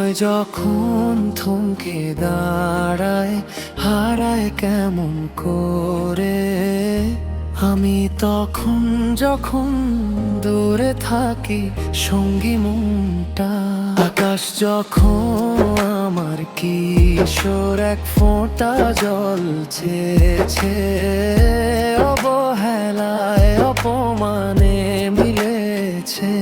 সময় যখন থমকে দাঁড়ায়, হারায় কেমন করে, আমি তখন যখন দূরে থাকি সঙ্গী মনটা। আকাশ যখন আমার কিশোর এক ফোঁটা জল ছেড়েছে, অবহেলায় অপমানে মিলেছে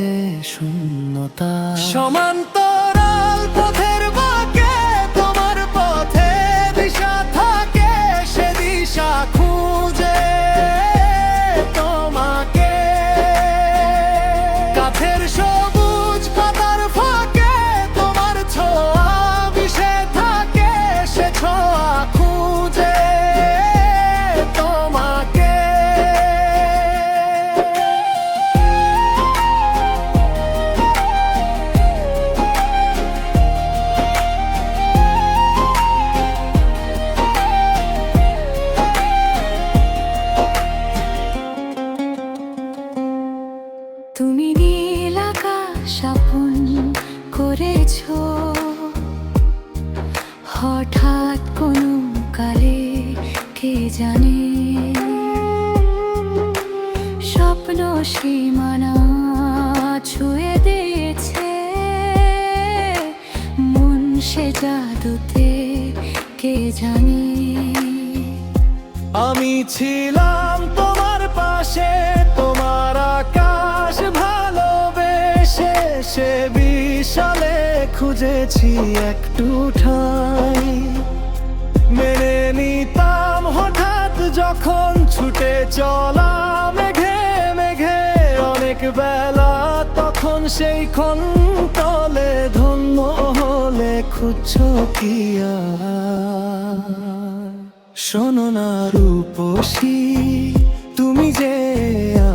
শূন্যতা। সমান্তরাল পথের বাঁকে তোমার পথে দিশা থাকে, সে দিশা খুঁজে তোমাকে। কাঠের সবুজ পাতার ফাঁকে তোমার ছোঁয়া মিশে থাকে, সে ছোঁয়া খুঁজে তোমাকে। তুমি নীল আকাশ আপন করেছো, হঠাৎ কোনো কালে কে জানে স্বপ্ন সীমানা ছুঁয়ে দিয়েছে মন, সে জাদুতে কে জানে। আমি ছিলাম তোমার পাশে, তোমার আকাশ ভালোবেসে, সে বিশালে খুঁজেছি একটু ঠাঁই। মেনে নিতাম হঠাৎ যখন ছুটে চলা মেঘে মেঘে অনেক বেলা, তখন সেই ক্ষণ তলে ধন্য হলে খুঁজছো কি আর? শোনো না রূপসী, তুমি যে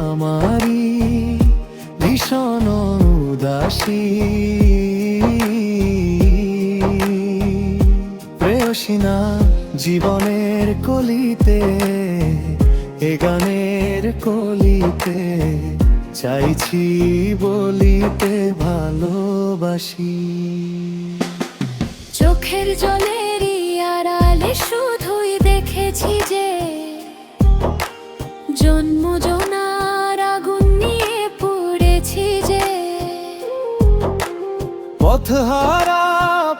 আমারই ভীষণ উদাসী। প্রেয়সী না জীবনের কলিতে, এ গানের কলিতে চাইছি বলিতে ভালোবাসি। চোখের জলেরই আড়ালে শুধুই দেখেছি যে জন্ম জনার আগুন নিয়ে পড়েছি যে। পথহারা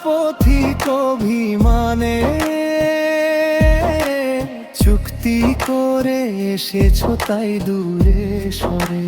পথিক অভিমানে চুক্তি করে এসেছো তাই দূরে সরে।